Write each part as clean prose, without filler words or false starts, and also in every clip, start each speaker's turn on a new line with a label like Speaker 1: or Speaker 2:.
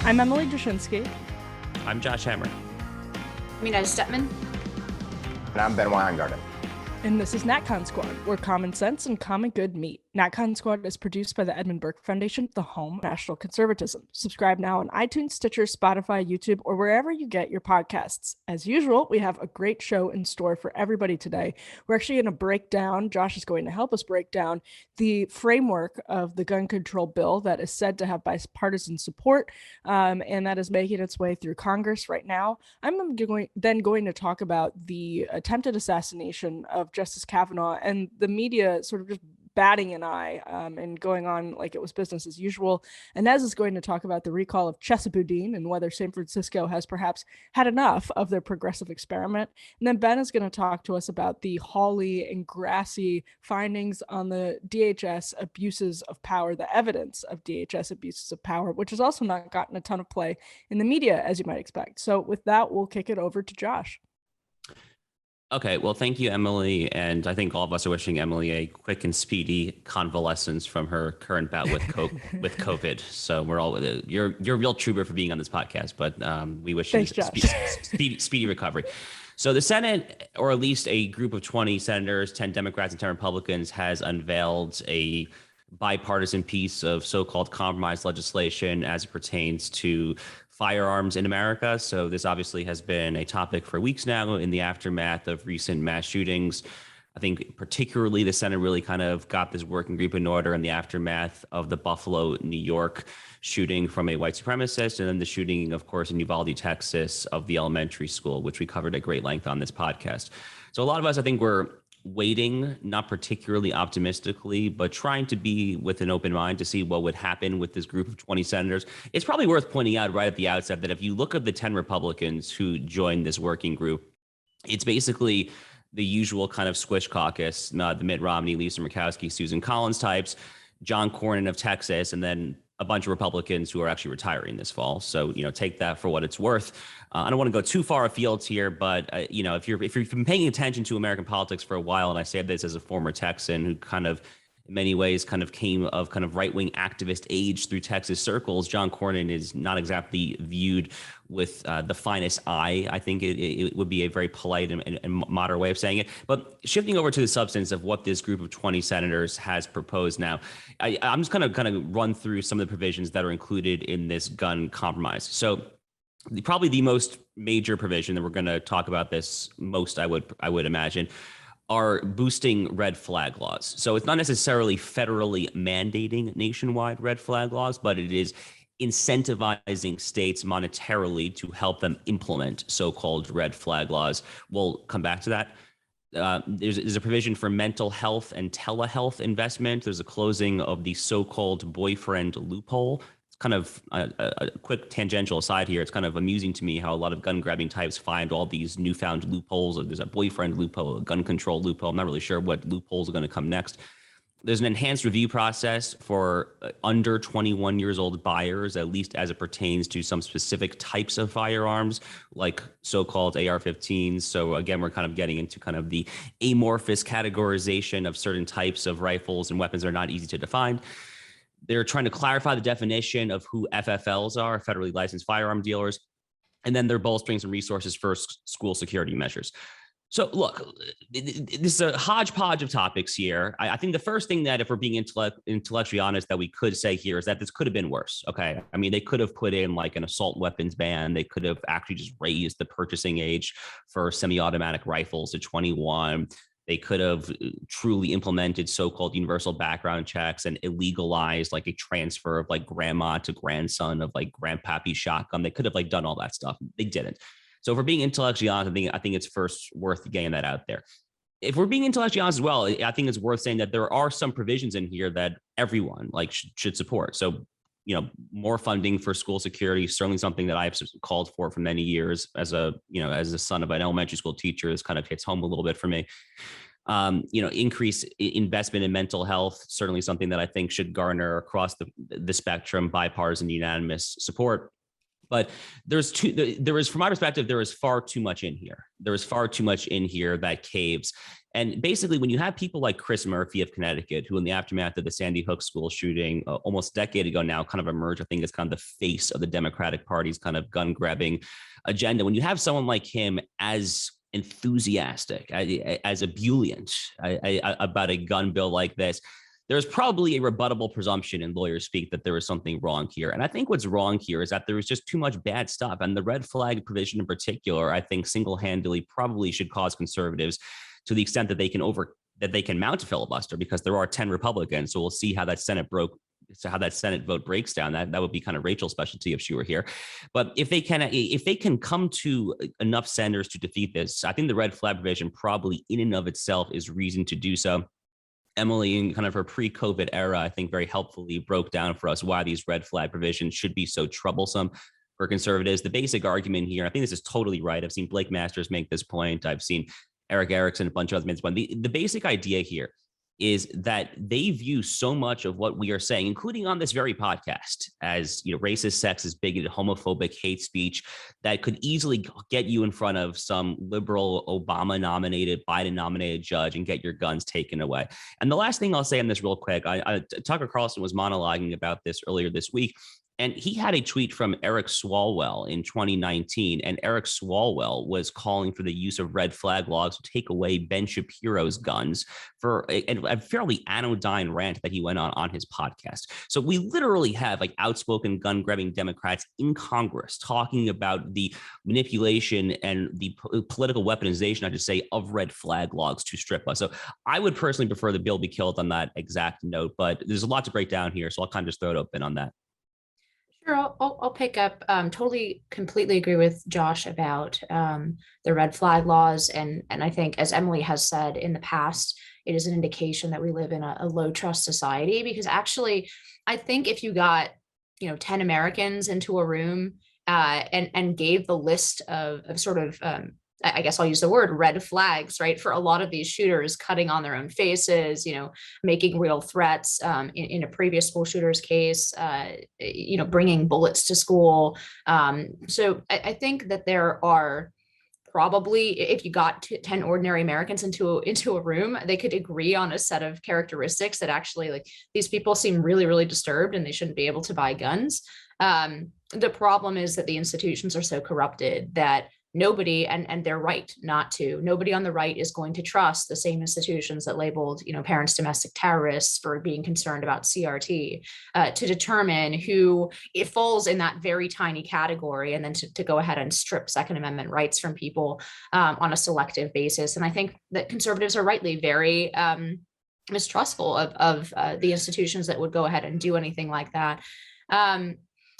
Speaker 1: I'm Emily Jashinsky.
Speaker 2: I'm Josh Hammer.
Speaker 3: Mina Stepman.
Speaker 4: And I'm Ben Weingarten.
Speaker 1: And this is NatCon Squad, where common sense and common good meet. NatCon Squad is produced by the Edmund Burke Foundation, the home of national conservatism. Subscribe now on iTunes, Stitcher, Spotify, YouTube, or wherever you get your podcasts. As usual, we have a great show in store for everybody today. We're actually going to break down, Josh is going to help us break down the framework of the gun control bill that is said to have bipartisan support, and that is making its way through Congress right now. I'm going to talk about the attempted assassination of Justice Kavanaugh and the media sort of just batting an eye and going on like it was business as usual. Inez is going to talk about the recall of Chesa Boudin and whether San Francisco has perhaps had enough of their progressive experiment. And then Ben is going to talk to us about the Hawley and Grassi findings on the DHS abuses of power, the evidence of DHS abuses of power, which has also not gotten a ton of play in the media, as you might expect. So with that, we'll kick it over to Josh.
Speaker 2: Okay, well, thank you, Emily. And I think all of us are wishing Emily a quick and speedy convalescence from her current bout with COVID. So we're all with it. You're a real trooper for being on this podcast, but we wish you speedy recovery. So the Senate, or at least a group of 20 senators, 10 Democrats and 10 Republicans, has unveiled a bipartisan piece of so-called compromise legislation as it pertains to firearms in America. So this obviously has been a topic for weeks now in the aftermath of recent mass shootings. I think particularly the Senate really kind of got this working group in order in the aftermath of the Buffalo, New York shooting from a white supremacist, and then the shooting, of course, in Uvalde, Texas, of the elementary school, which we covered at great length on this podcast. So a lot of us, I think, were waiting, not particularly optimistically, but trying to be with an open mind to see what would happen with this group of 20 senators. It's probably worth pointing out right at the outset that if you look at the 10 Republicans who joined this working group, it's basically the usual kind of squish caucus, the Mitt Romney, Lisa Murkowski, Susan Collins types, John Cornyn of Texas, and then a bunch of Republicans who are actually retiring this fall. So, take that for what it's worth. I don't want to go too far afield here, but, if you've been paying attention to American politics for a while, and I say this as a former Texan who kind of, in many ways, kind of came of kind of right-wing activist age through Texas circles, John Cornyn is not exactly viewed with the finest eye. I think it would be a very polite and moderate way of saying it. But shifting over to the substance of what this group of 20 senators has proposed now, I'm just going to kind of run through some of the provisions that are included in this gun compromise. So probably the most major provision that we're going to talk about this most, I would imagine, are boosting red flag laws. So it's not necessarily federally mandating nationwide red flag laws, but it is incentivizing states monetarily to help them implement so-called red flag laws. We'll come back to that. There's a provision for mental health and telehealth investment. There's a closing of the so-called boyfriend loophole. Kind of a quick tangential aside here. It's kind of amusing to me how a lot of gun grabbing types find all these newfound loopholes. There's a boyfriend loophole, a gun control loophole. I'm not really sure what loopholes are going to come next. There's an enhanced review process for under 21 years old buyers, at least as it pertains to some specific types of firearms, like so-called AR-15s. So again, we're kind of getting into kind of the amorphous categorization of certain types of rifles and weapons that are not easy to define. They're trying to clarify the definition of who FFLs are, federally licensed firearm dealers, and then they're bolstering some resources for school security measures. So look, this is a hodgepodge of topics here. I think the first thing that, if we're being intellectually honest, that we could say here is that this could have been worse. Okay, I mean, they could have put in like an assault weapons ban. They could have actually just raised the purchasing age for semi-automatic rifles to 21. They could have truly implemented so-called universal background checks and illegalized like a transfer of like grandma to grandson of like grandpappy's shotgun. They could have like done all that stuff. They didn't. So if we're being intellectually honest, I think it's first worth getting that out there. If we're being intellectually honest as well, I think it's worth saying that there are some provisions in here that everyone like should support. So, more funding for school security, certainly something that I've called for many years as a son of an elementary school teacher. This kind of hits home a little bit for me. Increase investment in mental health, certainly something that I think should garner across the spectrum bipartisan unanimous support. But there is, from my perspective, there is far too much in here. There is far too much in here that caves. And basically, when you have people like Chris Murphy of Connecticut, who in the aftermath of the Sandy Hook school shooting almost a decade ago now kind of emerged, I think, as kind of the face of the Democratic Party's kind of gun grabbing agenda. When you have someone like him as enthusiastic, as ebullient about a gun bill like this, there's probably a rebuttable presumption in lawyer speak that there is something wrong here. And I think what's wrong here is that there is just too much bad stuff. And the red flag provision in particular, I think single-handedly probably should cause conservatives, to the extent that they can mount a filibuster, because there are 10 Republicans. So we'll see how that Senate vote breaks down. That would be kind of Rachel's specialty if she were here. But if they can come to enough senators to defeat this, I think the red flag provision probably in and of itself is reason to do so. Emily, in kind of her pre-COVID era, I think very helpfully broke down for us why these red flag provisions should be so troublesome for conservatives. The basic argument here, I think this is totally right. I've seen Blake Masters make this point. I've seen Eric Erickson, a bunch of others make this point. The basic idea here is that they view so much of what we are saying, including on this very podcast, as racist, sexist, bigoted, homophobic hate speech that could easily get you in front of some liberal Obama-nominated, Biden-nominated judge and get your guns taken away. And the last thing I'll say on this real quick, Tucker Carlson was monologuing about this earlier this week. And he had a tweet from Eric Swalwell in 2019, and Eric Swalwell was calling for the use of red flag laws to take away Ben Shapiro's guns for a fairly anodyne rant that he went on his podcast. So we literally have like outspoken gun grabbing Democrats in Congress talking about the manipulation and the political weaponization, I should say, of red flag laws to strip us. So I would personally prefer the bill be killed on that exact note, but there's a lot to break down here. So I'll kind of just throw it open on that.
Speaker 3: Sure, I'll pick up. Totally, completely agree with Josh about the red flag laws, and I think, as Emily has said in the past, it is an indication that we live in a low trust society. Because actually, I think if you got 10 Americans into a room and gave the list of sort of I guess I'll use the word red flags, right, for a lot of these shooters, cutting on their own faces, making real threats in a previous school shooter's case, bringing bullets to school. So I think that there are probably, if you got 10 ordinary Americans into a room, they could agree on a set of characteristics that actually, like, these people seem really, really disturbed and they shouldn't be able to buy guns. The problem is that the institutions are so corrupted that nobody, and they're right not to, nobody on the right is going to trust the same institutions that labeled, parents domestic terrorists for being concerned about CRT, to determine who it falls in that very tiny category, and then to go ahead and strip Second Amendment rights from people on a selective basis. And I think that conservatives are rightly very mistrustful of the institutions that would go ahead and do anything like that.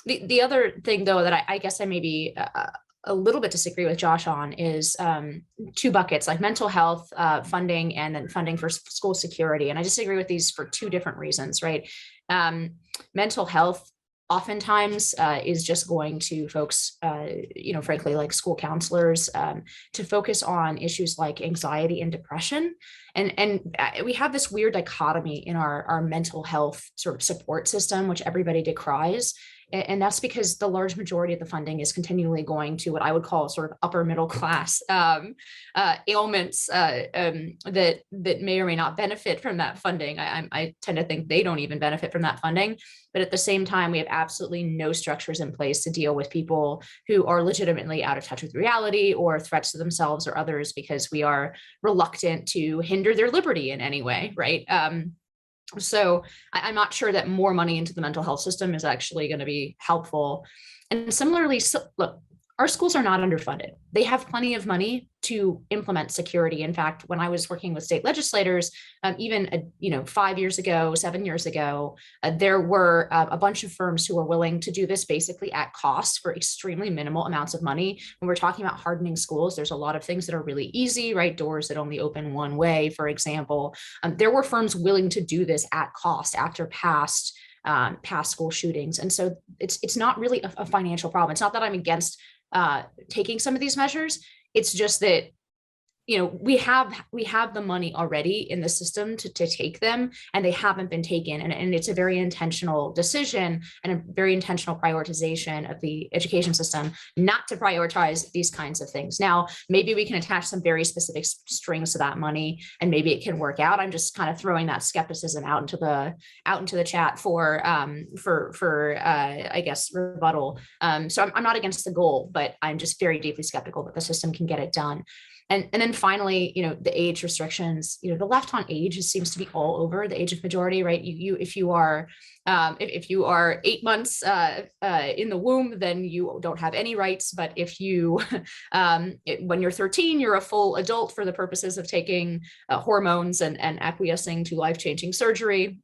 Speaker 3: The other thing, though, that I guess I maybe a little bit disagree with Josh on is two buckets, like mental health funding and then funding for school security. And I disagree with these for two different reasons, right? Mental health oftentimes is just going to folks, frankly, like school counselors, to focus on issues like anxiety and depression. And we have this weird dichotomy in our mental health sort of support system, which everybody decries. And that's because the large majority of the funding is continually going to what I would call sort of upper middle class ailments that may or may not benefit from that funding. I tend to think they don't even benefit from that funding. But at the same time, we have absolutely no structures in place to deal with people who are legitimately out of touch with reality or threats to themselves or others, because we are reluctant to hinder their liberty in any way, right? So I'm not sure that more money into the mental health system is actually going to be helpful. And similarly, look, our schools are not underfunded. They have plenty of money to implement security. In fact, when I was working with state legislators, even 5 years ago, 7 years ago, there were a bunch of firms who were willing to do this basically at cost for extremely minimal amounts of money. When we're talking about hardening schools, there's a lot of things that are really easy, right? Doors that only open one way, for example. There were firms willing to do this at cost after past school shootings. And so it's not really a financial problem. It's not that I'm against taking some of these measures. It's just that we have the money already in the system to take them, and they haven't been taken. And it's a very intentional decision and a very intentional prioritization of the education system not to prioritize these kinds of things. Now, maybe we can attach some very specific strings to that money, and maybe it can work out. I'm just kind of throwing that skepticism out into the chat for I guess rebuttal. So I'm not against the goal, but I'm just very deeply skeptical that the system can get it done. And then finally, the age restrictions, the left on age seems to be all over the age of majority, right? If you are 8 months in the womb, then you don't have any rights. But if you, when you're 13, you're a full adult for the purposes of taking hormones and acquiescing to life-changing surgery.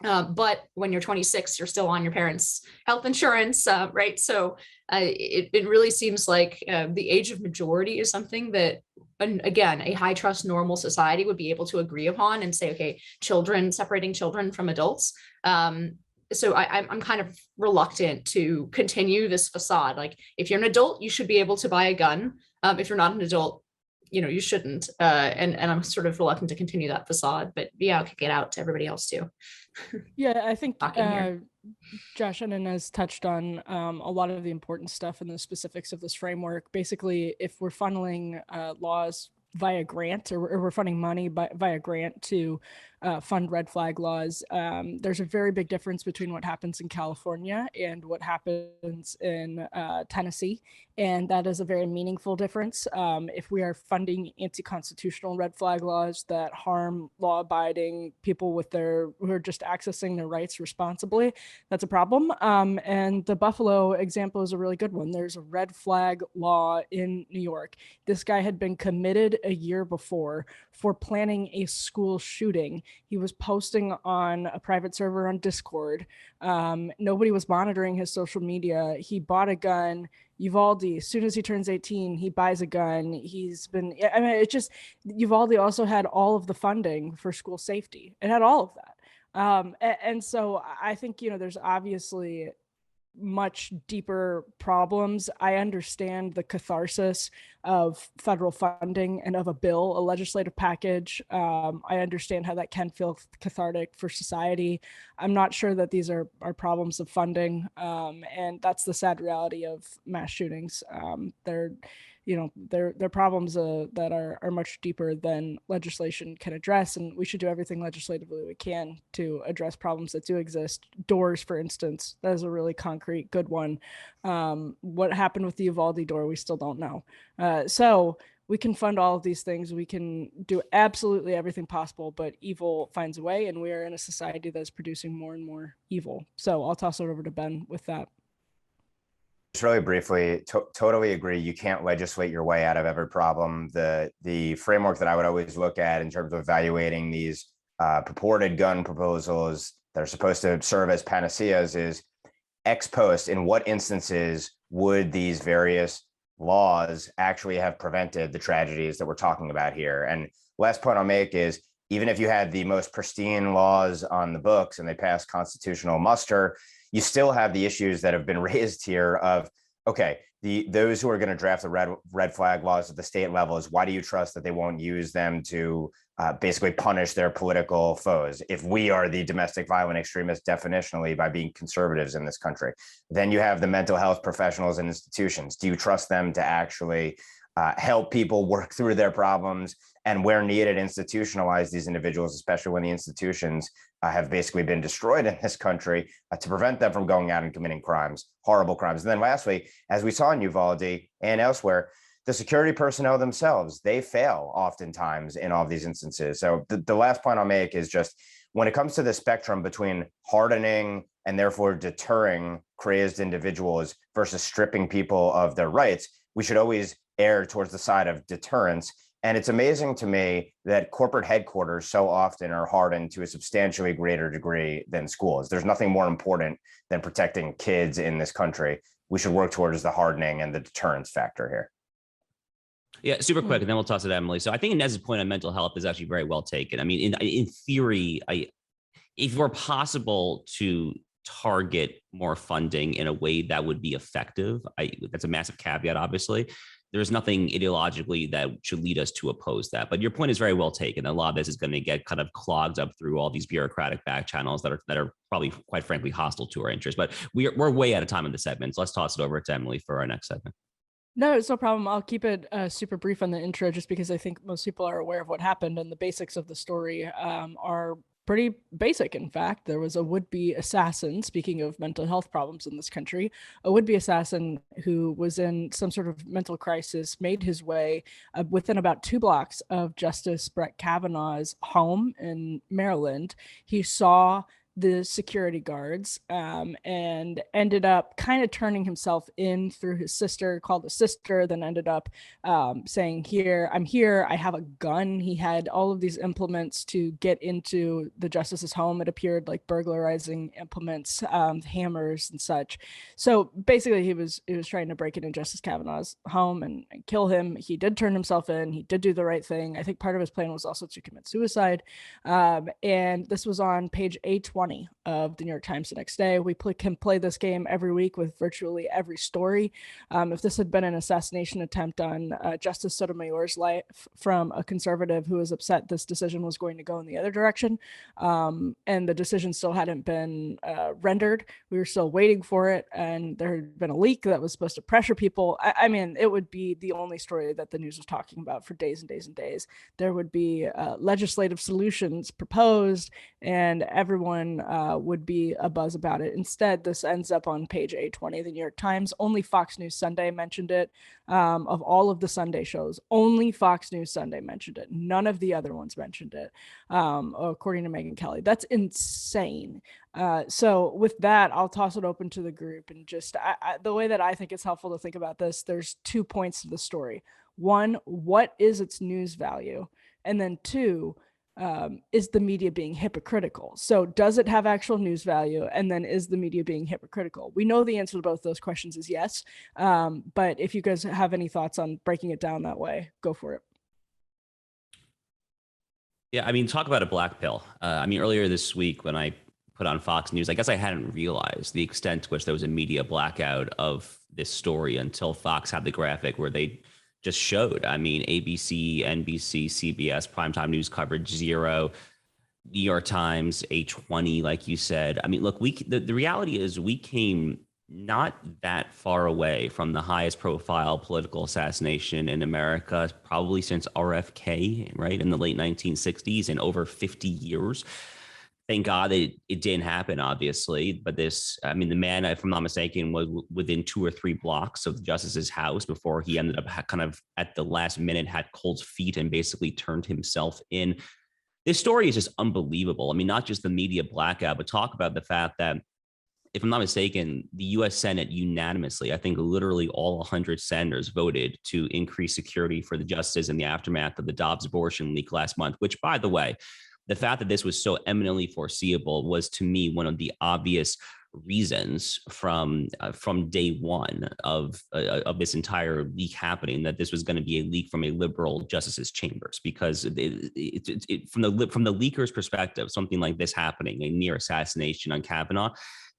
Speaker 3: But when you're 26, you're still on your parents' health insurance, right? So it really seems like the age of majority is something that, and again, a high trust normal society would be able to agree upon and say, okay, separating children from adults. So I'm kind of reluctant to continue this facade. Like, if you're an adult, you should be able to buy a gun. If you're not an adult, you shouldn't. And I'm sort of reluctant to continue that facade, but yeah, I'll kick it out to everybody else too.
Speaker 1: Yeah, I think
Speaker 3: Josh
Speaker 1: and Inez touched on a lot of the important stuff and the specifics of this framework. Basically, if we're funneling laws via grant, or we're funding money via grant to fund red flag laws, there's a very big difference between what happens in California and what happens in Tennessee. And that is a very meaningful difference. If we are funding anti-constitutional red flag laws that harm law-abiding people who are just accessing their rights responsibly, that's a problem. And the Buffalo example is a really good one. There's a red flag law in New York. This guy had been committed a year before for planning a school shooting. He was posting on a private server on Discord. Nobody was monitoring his social media. He bought a gun. Uvalde, as soon as he turns 18, he buys a gun. Uvalde also had all of the funding for school safety. It had all of that. And so I think, there's obviously much deeper problems. I understand the catharsis of federal funding and of a legislative package. I understand how that can feel cathartic for society. I'm not sure that these are problems of funding. And that's the sad reality of mass shootings. They're problems that are much deeper than legislation can address, and we should do everything legislatively we can to address problems that do exist. Doors, for instance, that is a really concrete, good one. What happened with the Uvalde door, we still don't know. So we can fund all of these things. We can do absolutely everything possible, but evil finds a way, and we are in a society that's producing more and more evil. So I'll toss it over to Ben with that.
Speaker 4: Just really briefly, totally agree. You can't legislate your way out of every problem. The framework that I would always look at in terms of evaluating these purported gun proposals that are supposed to serve as panaceas is ex post. In what instances would these various laws actually have prevented the tragedies that we're talking about here? And last point I'll make is, even if you had the most pristine laws on the books and they pass constitutional muster, you still have the issues that have been raised here of, okay, those who are going to draft the red flag laws at the state level, is why do you trust that they won't use them to basically punish their political foes if we are the domestic violent extremists definitionally by being conservatives in this country? Then you have the mental health professionals and institutions. Do you trust them to actually help people work through their problems, and where needed, institutionalize these individuals, especially when the institutions have basically been destroyed in this country, to prevent them from going out and committing crimes, horrible crimes? And then lastly, as we saw in Uvalde and elsewhere, the security personnel themselves, they fail oftentimes in all of these instances. So the last point I'll make is just, when it comes to the spectrum between hardening and therefore deterring crazed individuals versus stripping people of their rights, we should always err towards the side of deterrence. And it's amazing to me that corporate headquarters so often are hardened to a substantially greater degree than schools. There's nothing more important than protecting kids in this country. We should work towards the hardening and the deterrence factor here.
Speaker 2: Yeah, super quick, and then we'll toss it to Emily. So I think Inez's point on mental health is actually very well taken. I mean, in theory, if it were possible to target more funding in a way that would be effective, that's a massive caveat, obviously, there's nothing ideologically that should lead us to oppose that. But your point is very well taken. A lot of this is going to get kind of clogged up through all these bureaucratic back channels that are probably, quite frankly, hostile to our interests. But we're way out of time in the segment. So let's toss it over to Emily for our next segment.
Speaker 1: No, it's no problem. I'll keep it super brief on the intro just because I think most people are aware of what happened, and the basics of the story are pretty basic. In fact, there was a would-be assassin, speaking of mental health problems in this country, a would-be assassin who was in some sort of mental crisis, made his way within about 2 blocks of Justice Brett Kavanaugh's home in Maryland. He saw the security guards and ended up kind of turning himself in through his sister, called the sister, then ended up saying, I'm here, I have a gun. He had all of these implements to get into the justice's home. It appeared like burglarizing implements, hammers and such. So basically he was trying to break into Justice Kavanaugh's home and kill him. He did turn himself in. He did do the right thing. I think part of his plan was also to commit suicide. And this was on page 820 of the New York Times the next day. We can play this game every week with virtually every story. If this had been an assassination attempt on Justice Sotomayor's life from a conservative who was upset this decision was going to go in the other direction, and the decision still hadn't been rendered, we were still waiting for it, and there had been a leak that was supposed to pressure people. I mean, it would be the only story that the news was talking about for days and days and days. There would be legislative solutions proposed, and everyone would be a buzz about it. Instead, this ends up on page 820 of the New York Times. Only Fox News Sunday mentioned it. Of all of the Sunday shows, only Fox News Sunday mentioned it. None of the other ones mentioned it, according to Megyn Kelly. That's insane. So with that, I'll toss it open to the group. And just the way that I think it's helpful to think about this, there's 2 points to the story. One, what is its news value? And then 2, is the media being hypocritical? So does it have actual news value? And then is the media being hypocritical? We know the answer to both those questions is yes. But if you guys have any thoughts on breaking it down that way, go for it.
Speaker 2: Yeah, I mean, talk about a black pill. I mean, earlier this week when I put on Fox News, I guess I hadn't realized the extent to which there was a media blackout of this story until Fox had the graphic where they just showed. I mean, ABC, NBC, CBS, primetime news coverage, 0, New York Times, 820, like you said. I mean, look, the reality is we came not that far away from the highest profile political assassination in America, probably since RFK, right, in the late 1960s, in over 50 years. Thank God that it didn't happen, obviously. But this, I mean, the man, if I'm not mistaken, was within 2 or 3 blocks of the justice's house before he ended up kind of at the last minute had cold feet and basically turned himself in. This story is just unbelievable. I mean, not just the media blackout, but talk about the fact that, if I'm not mistaken, the U.S. Senate unanimously, I think literally all 100 senators voted to increase security for the justices in the aftermath of the Dobbs abortion leak last month, which, by the way, the fact that this was so eminently foreseeable was, to me, one of the obvious reasons from day one of this entire leak happening, that this was going to be a leak from a liberal justice's chambers, because from the leaker's perspective, something like this happening, a near assassination on Kavanaugh,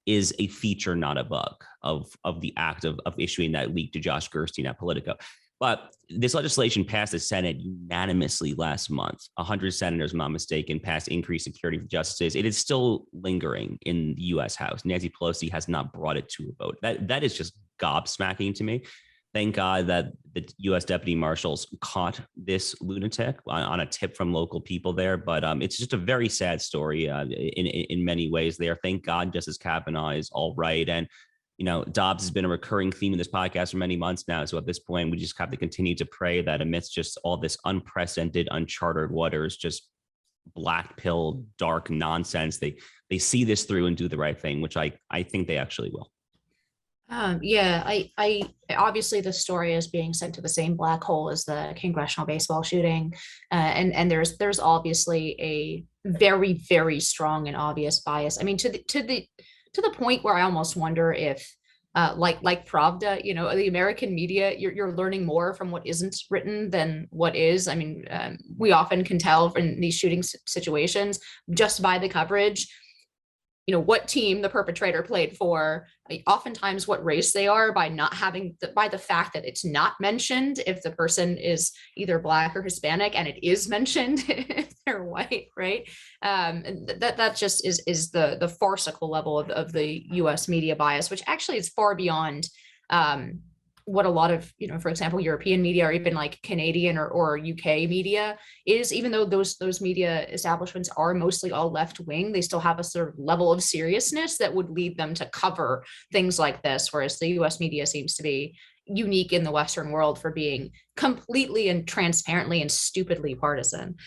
Speaker 2: is a feature, not a bug, of the act of issuing that leak to Josh Gerstein at Politico. But this legislation passed the Senate unanimously last month. 100 senators, if I'm not mistaken, passed increased security for justices. It is still lingering in the U.S. House. Nancy Pelosi has not brought it to a vote. That is just gobsmacking to me. Thank God that the U.S. deputy marshals caught this lunatic on a tip from local people there. But it's just a very sad story in many ways there. Thank God Justice Kavanaugh is all right. And Dobbs has been a recurring theme in this podcast for many months now. So at this point, we just have to continue to pray that amidst just all this unprecedented, uncharted waters, just black pill, dark nonsense, they see this through and do the right thing, which I think they actually will.
Speaker 3: I obviously the story is being sent to the same black hole as the congressional baseball shooting, and there's obviously a very, very strong and obvious bias. I mean, to the point where I almost wonder if, like Pravda, the American media, you're learning more from what isn't written than what is. I mean, we often can tell in these shooting situations just by the coverage. what team the perpetrator played for, oftentimes what race they are, by not having by the fact that it's not mentioned if the person is either Black or Hispanic, and it is mentioned if they're white, right? And that just is the farcical level of the US media bias, which actually is far beyond what a lot of, for example, European media or even like Canadian or UK media is. Even though those media establishments are mostly all left wing, they still have a sort of level of seriousness that would lead them to cover things like this, whereas the US media seems to be unique in the Western world for being completely and transparently and stupidly partisan.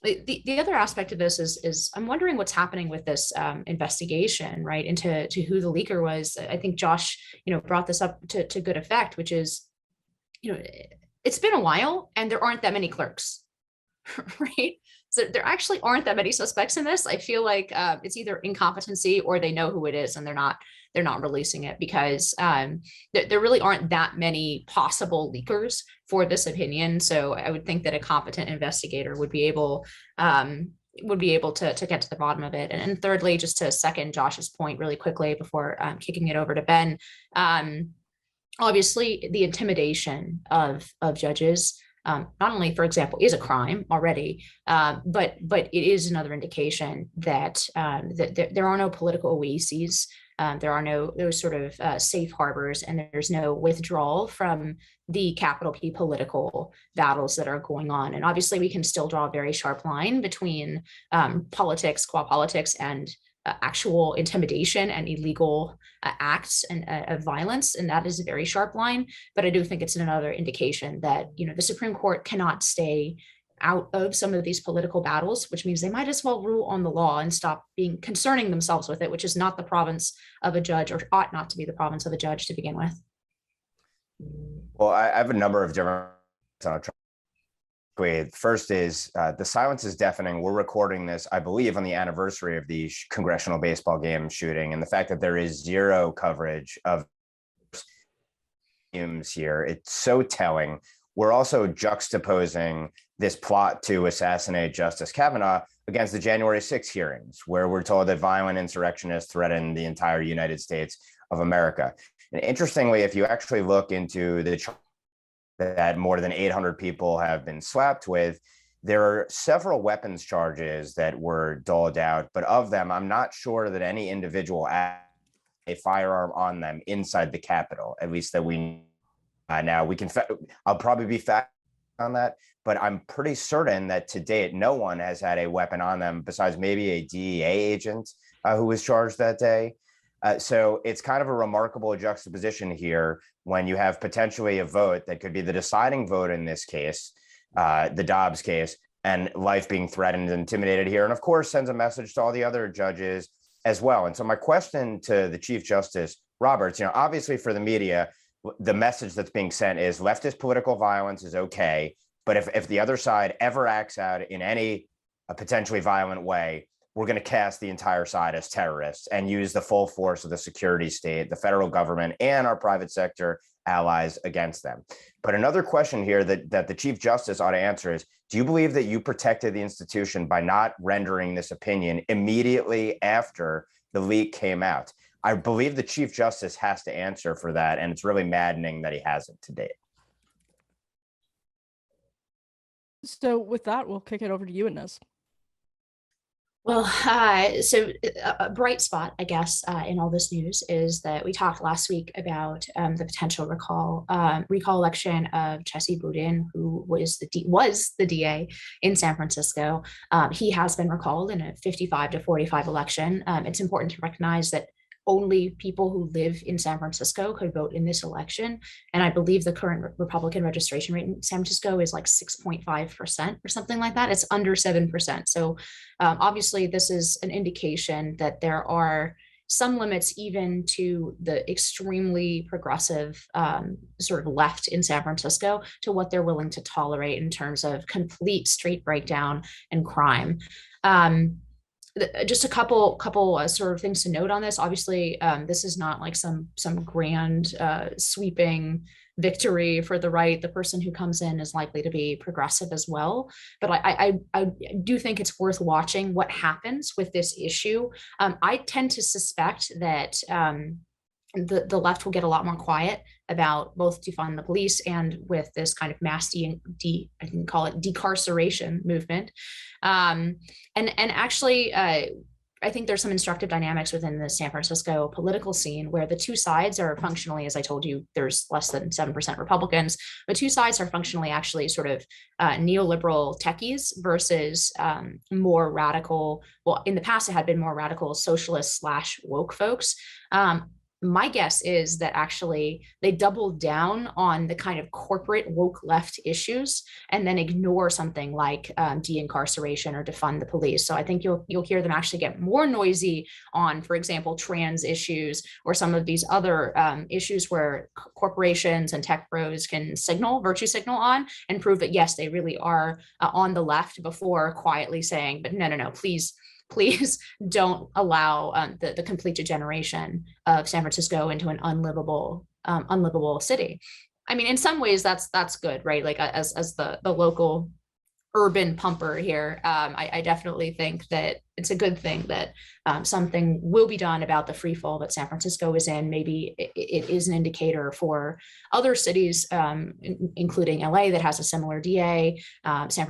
Speaker 3: The other aspect of this is I'm wondering what's happening with this investigation, right, into who the leaker was. I think Josh, brought this up to good effect, which is, it's been a while and there aren't that many clerks, right? So there actually aren't that many suspects in this. I feel like it's either incompetency or they know who it is and they're not releasing it, because there really aren't that many possible leakers for this opinion. So I would think that a competent investigator would be able to get to the bottom of it. And thirdly, just to second Josh's point really quickly before kicking it over to Ben, obviously the intimidation of judges, not only, for example, is a crime already, but it is another indication that, that there are no political oases. There are no those sort of safe harbors, and there's no withdrawal from the capital P political battles that are going on. And obviously, we can still draw a very sharp line between politics, qua politics, and actual intimidation and illegal acts and of violence, and that is a very sharp line. But I do think it's another indication that the Supreme Court cannot stay out of some of these political battles, which means they might as well rule on the law and stop concerning themselves with it, which is not the province of a judge, or ought not to be the province of a judge to begin with.
Speaker 4: Well, I have a number of different. First is the silence is deafening. We're recording this, I believe, on the anniversary of the congressional baseball game shooting, and the fact that there is zero coverage of here, it's so telling. We're also juxtaposing this plot to assassinate Justice Kavanaugh against the January 6 hearings, where we're told that violent insurrectionists threaten the entire United States of America. And interestingly, if you actually look into the that more than 800 people have been slapped with, there are several weapons charges that were doled out, but of them, I'm not sure that any individual had a firearm on them inside the Capitol, at least that we now we can. I'll probably be fact on that, but I'm pretty certain that to date, no one has had a weapon on them besides maybe a DEA agent who was charged that day. So it's kind of a remarkable juxtaposition here when you have potentially a vote that could be the deciding vote in this case, the Dobbs case, and life being threatened and intimidated here. And of course, sends a message to all the other judges as well. And so my question to the Chief Justice Roberts, obviously for the media, the message that's being sent is leftist political violence is okay. But if the other side ever acts out in any potentially violent way, we're going to cast the entire side as terrorists and use the full force of the security state, the federal government, and our private sector allies against them. But another question here that the Chief Justice ought to answer is, do you believe that you protected the institution by not rendering this opinion immediately after the leak came out? I believe the Chief Justice has to answer for that, and it's really maddening that he hasn't to date.
Speaker 1: So with that, we'll kick it over to you, Inez.
Speaker 3: Well, so a bright spot, I guess, in all this news is that we talked last week about the potential recall election of Chessie Boudin, who was the DA in San Francisco. He has been recalled in a 55-45 election. It's important to recognize that only people who live in San Francisco could vote in this election. And I believe the current Republican registration rate in San Francisco is like 6.5% or something like that. It's under 7%. So obviously this is an indication that there are some limits even to the extremely progressive sort of left in San Francisco to what they're willing to tolerate in terms of complete street breakdown and crime. Just a couple sort of things to note on this. Obviously, this is not like some grand sweeping victory for the right. The person who comes in is likely to be progressive as well. But I do think it's worth watching what happens with this issue. I tend to suspect that the left will get a lot more quiet about both defund the police and with this kind of mass I can call it decarceration movement. And actually, I think there's some instructive dynamics within the San Francisco political scene where the two sides are functionally, as I told you, there's less than 7% Republicans. The two sides are functionally actually sort of neoliberal techies versus more radical. Well, in the past, it had been more radical socialist / woke folks. My guess is that actually they doubled down on the kind of corporate woke left issues and then ignore something like de-incarceration or defund the police. So I think you'll hear them actually get more noisy on, for example, trans issues or some of these other issues where corporations and tech bros can virtue signal on and prove that, yes, they really are on the left before quietly saying, but no, please don't allow the complete degeneration of San Francisco into an unlivable city. I mean, in some ways that's good, right? Like as the local urban pumper here, I definitely think that it's a good thing that something will be done about the free fall that San Francisco is in. Maybe it is an indicator for other cities, including LA that has a similar DA, Manhattan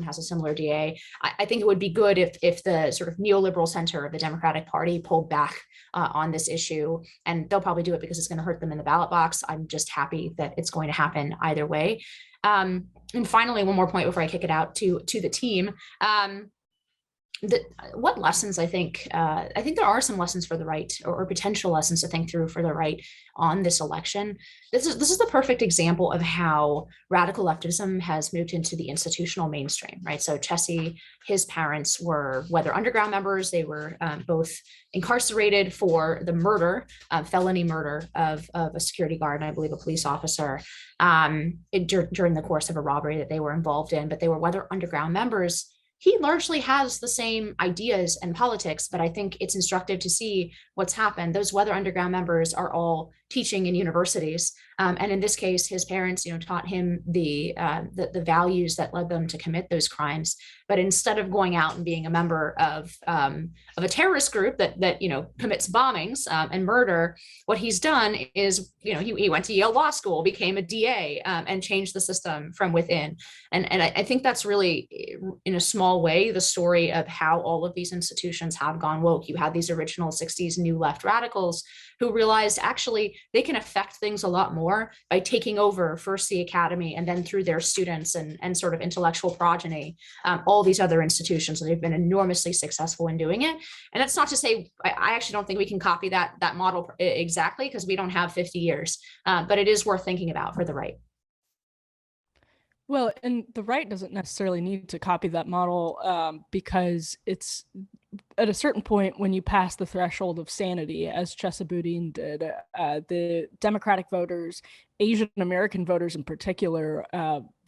Speaker 3: has a similar DA. I think it would be good if the sort of neoliberal center of the Democratic Party pulled back on this issue, and they'll probably do it because it's going to hurt them in the ballot box. I'm just happy that it's going to happen either way. And finally, one more point before I kick it out to the team. What lessons I think there are some lessons for the right or potential lessons to think through for the right on this election. This is the perfect example of how radical leftism has moved into the institutional mainstream, right? So Chessie, his parents were Weather Underground members. They were both incarcerated for the murder, felony murder of a security guard and I believe a police officer during the course of a robbery that they were involved in, but they were Weather Underground members. He largely has the same ideas and politics, but I think it's instructive to see what's happened. Those Weather Underground members are all teaching in universities. And in this case, his parents, taught him the values that led them to commit those crimes. But instead of going out and being a member of a terrorist group that commits bombings and murder, what he's done is, he went to Yale Law School, became a DA, and changed the system from within. And I think that's really, in a small way, the story of how all of these institutions have gone woke. You had these original 60s new left radicals who realized actually they can affect things a lot more by taking over first the academy and then through their students and sort of intellectual progeny, all these other institutions. And they've been enormously successful in doing it. And that's not to say, I actually don't think we can copy that model exactly because we don't have 50 years, but it is worth thinking about for the right.
Speaker 1: Well, and the right doesn't necessarily need to copy that model because it's at a certain point when you pass the threshold of sanity, as Chesa Boudin did, the Democratic voters, Asian American voters in particular,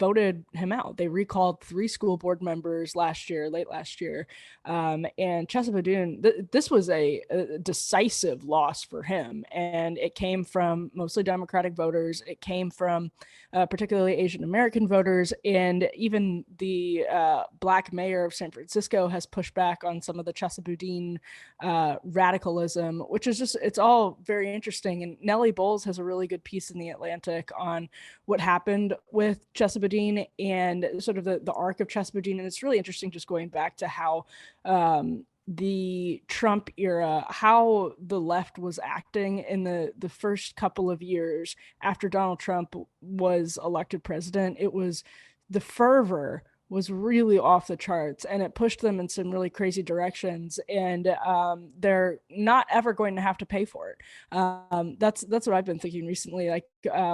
Speaker 1: voted him out. They recalled 3 school board members late last year. And Chesa Boudin, this was a decisive loss for him. And it came from mostly Democratic voters. It came from particularly Asian American voters. And even the Black mayor of San Francisco has pushed back on some of the Chesa Boudin radicalism, which is it's all very interesting. And Nellie Bowles has a really good piece in The Atlantic on what happened with Chesa Boudin and sort of the arc of Chesa Boudin. And it's really interesting just going back to how the Trump era, how the left was acting in the first couple of years after Donald Trump was elected president. It was the fervor was really off the charts and it pushed them in some really crazy directions, and they're not ever going to have to pay for it. That's what I've been thinking recently. Like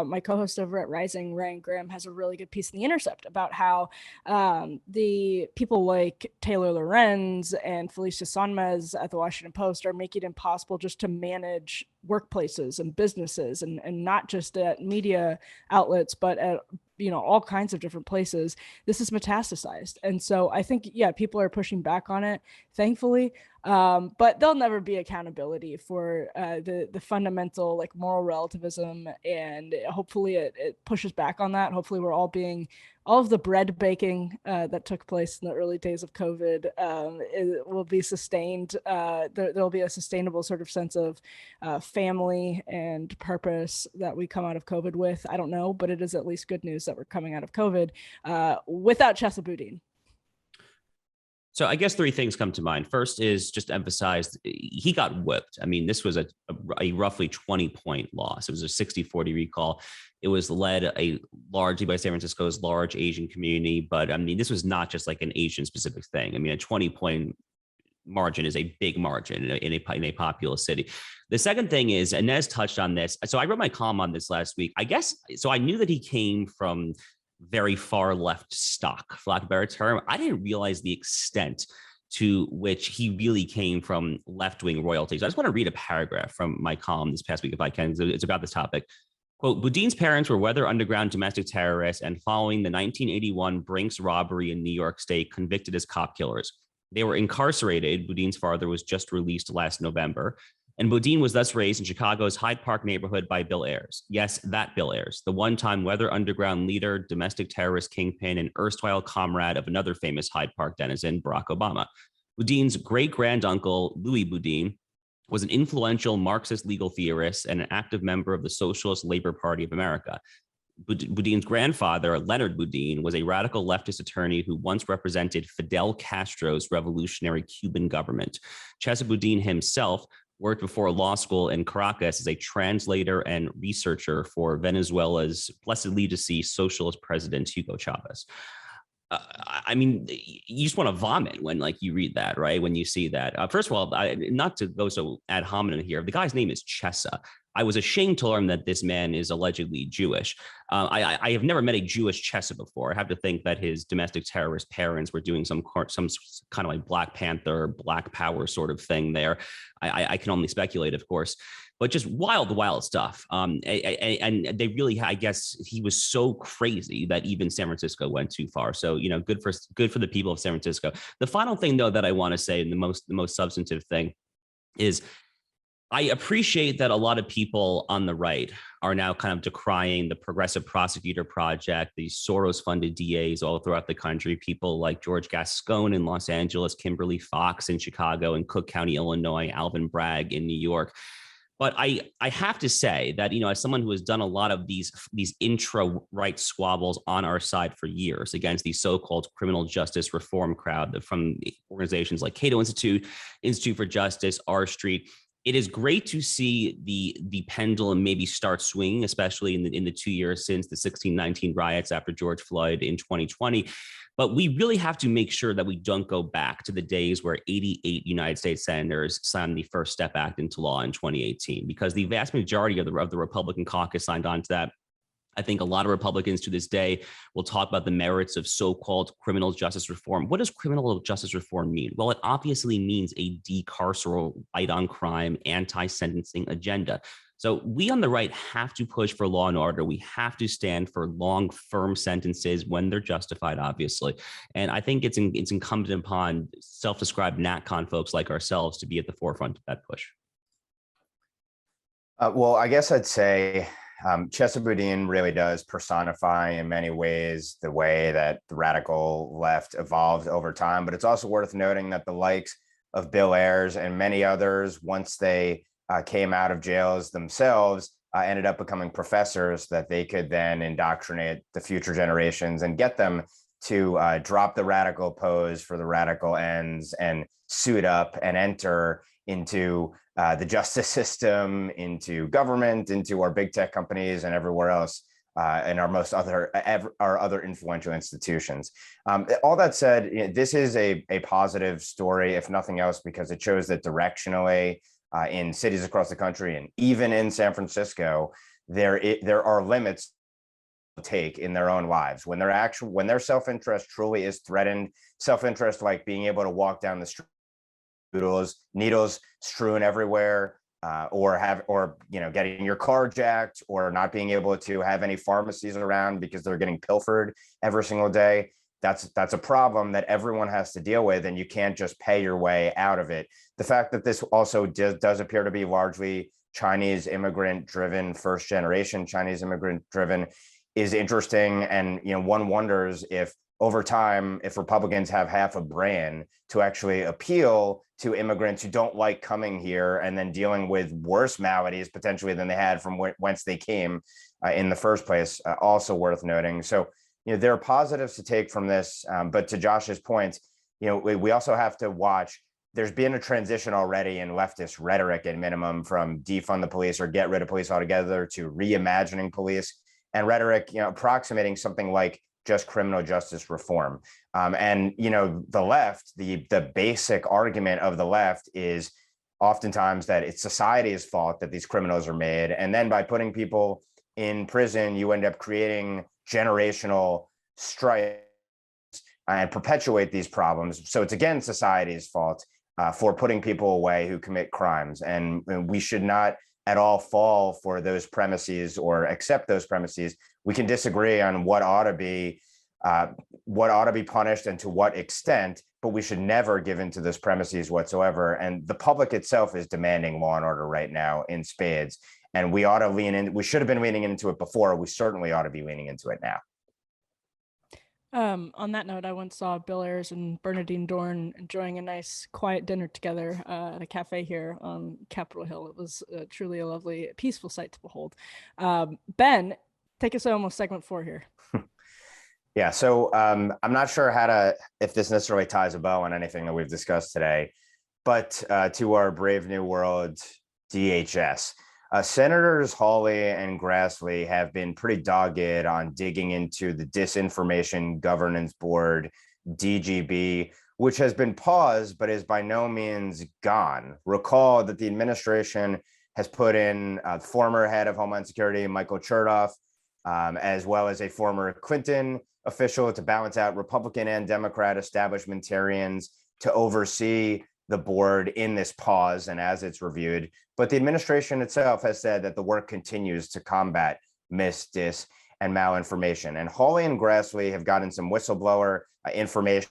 Speaker 1: my co-host over at Rising, Ryan Graham, has a really good piece in The Intercept about how the people like Taylor Lorenz and Felicia Sonmez at the Washington Post are making it impossible just to manage workplaces and businesses and not just at media outlets, but at all kinds of different places, this is metastasized. And so I think, yeah, people are pushing back on it, thankfully. But there'll never be accountability for the fundamental like moral relativism, and hopefully it pushes back on that. Hopefully we're all of the bread baking that took place in the early days of COVID it will be sustained. There'll be a sustainable sort of sense of family and purpose that we come out of COVID with. I don't know, but it is at least good news that we're coming out of COVID without Chesa Boudin.
Speaker 2: So I guess three things come to mind. First is just emphasized, he got whipped. I mean, this was a roughly 20-point loss. It was a 60-40 recall. It was led largely by San Francisco's large Asian community. But I mean, this was not just like an Asian specific thing. I mean, a 20-point margin is a big margin in a populous city. The second thing is, Inez touched on this. So I wrote my column on this last week. I guess, so I knew that he came from very far left stock, for lack of a better term. I didn't realize the extent to which he really came from left-wing royalties. I just want to read a paragraph from my column this past week, if I can. It's about this topic. Quote, Boudin's parents were Weather Underground domestic terrorists and following the 1981 Brinks robbery in New York State, convicted as cop killers. They were incarcerated. Boudin's father was just released last November. And Boudin was thus raised in Chicago's Hyde Park neighborhood by Bill Ayers. Yes, that Bill Ayers, the one-time Weather Underground leader, domestic terrorist kingpin, and erstwhile comrade of another famous Hyde Park denizen, Barack Obama. Boudin's great-granduncle, Louis Boudin, was an influential Marxist legal theorist and an active member of the Socialist Labor Party of America. Boudin's grandfather, Leonard Boudin, was a radical leftist attorney who once represented Fidel Castro's revolutionary Cuban government. Chesa Boudin himself worked before law school in Caracas as a translator and researcher for Venezuela's blessedly deceased socialist president, Hugo Chavez. I mean, you just want to vomit when like you read that, right? When you see that. First of all, not to go so ad hominem here, the guy's name is Chesa. I was ashamed to learn that this man is allegedly Jewish. I have never met a Jewish Chesa before. I have to think that his domestic terrorist parents were doing some kind of like Black Panther, Black Power sort of thing there. I can only speculate, of course, but just wild stuff. And they really, I guess, he was so crazy that even San Francisco went too far. So good for the people of San Francisco. The final thing, though, that I want to say, and the most substantive thing, is I appreciate that a lot of people on the right are now kind of decrying the Progressive Prosecutor Project, these Soros-funded DAs all throughout the country, people like George Gascon in Los Angeles, Kimberly Fox in Chicago, and Cook County, Illinois, Alvin Bragg in New York. But I have to say that, as someone who has done a lot of these intra-right squabbles on our side for years against the so-called criminal justice reform crowd from organizations like Cato Institute, Institute for Justice, R Street, it is great to see the pendulum maybe start swinging, especially in the 2 years since the 1619 riots after George Floyd in 2020. But we really have to make sure that we don't go back to the days where 88 United States senators signed the First Step Act into law in 2018, because the vast majority of the Republican caucus signed on to that. I think a lot of Republicans to this day will talk about the merits of so-called criminal justice reform. What does criminal justice reform mean? Well, it obviously means a decarceral, fight on crime, anti-sentencing agenda. So we on the right have to push for law and order. We have to stand for long, firm sentences when they're justified, obviously. And I think it's incumbent upon self-described NatCon folks like ourselves to be at the forefront of that push.
Speaker 4: Well, I guess I'd say Chesa Boudin really does personify in many ways the way that the radical left evolved over time. But it's also worth noting that the likes of Bill Ayers and many others, once they came out of jails themselves, ended up becoming professors that they could then indoctrinate the future generations and get them to drop the radical pose for the radical ends and suit up and enter into the justice system, into government, into our big tech companies and everywhere else, and our other influential institutions. All that said, this is a positive story, if nothing else, because it shows that directionally in cities across the country and even in San Francisco, there are limits to take in their own lives when their self-interest truly is threatened. Self-interest like being able to walk down the street, needles strewn everywhere, or getting your car jacked, or not being able to have any pharmacies around because they're getting pilfered every single day. That's a problem that everyone has to deal with, and you can't just pay your way out of it. The fact that this also does appear to be largely Chinese immigrant driven, first generation Chinese immigrant driven, is interesting. And one wonders if over time, if Republicans have half a brain to actually appeal to immigrants who don't like coming here and then dealing with worse maladies potentially than they had from whence they came in the first place, also worth noting. So, there are positives to take from this, but to Josh's point, we also have to watch. There's been a transition already in leftist rhetoric, at minimum, from defund the police or get rid of police altogether to reimagining police, and rhetoric, approximating something like just criminal justice reform. And the left, the basic argument of the left is oftentimes that it's society's fault that these criminals are made, and then by putting people in prison, you end up creating generational strife and perpetuate these problems. So it's again society's fault for putting people away who commit crimes, and we should not at all fall for those premises or accept those premises. We can disagree on what ought to be punished and to what extent, but we should never give into those premises whatsoever. And the public itself is demanding law and order right now in spades, and we ought to lean in. We should have been leaning into it before. We certainly ought to be leaning into it now.
Speaker 1: On that note, I once saw Bill Ayers and Bernadine Dorn enjoying a nice quiet dinner together at a cafe here on Capitol Hill. It was truly a lovely, peaceful sight to behold. Ben, take us home with segment 4 here.
Speaker 4: Yeah, so I'm not sure if this necessarily ties a bow on anything that we've discussed today, but to our brave new world, DHS. Senators Hawley and Grassley have been pretty dogged on digging into the Disinformation Governance Board, DGB, which has been paused but is by no means gone. Recall that the administration has put in former head of Homeland Security, Michael Chertoff, as well as a former Clinton official to balance out Republican and Democrat establishmentarians to oversee the board in this pause and as it's reviewed. But the administration itself has said that the work continues to combat mis, dis, and malinformation. And Hawley and Grassley have gotten some whistleblower information,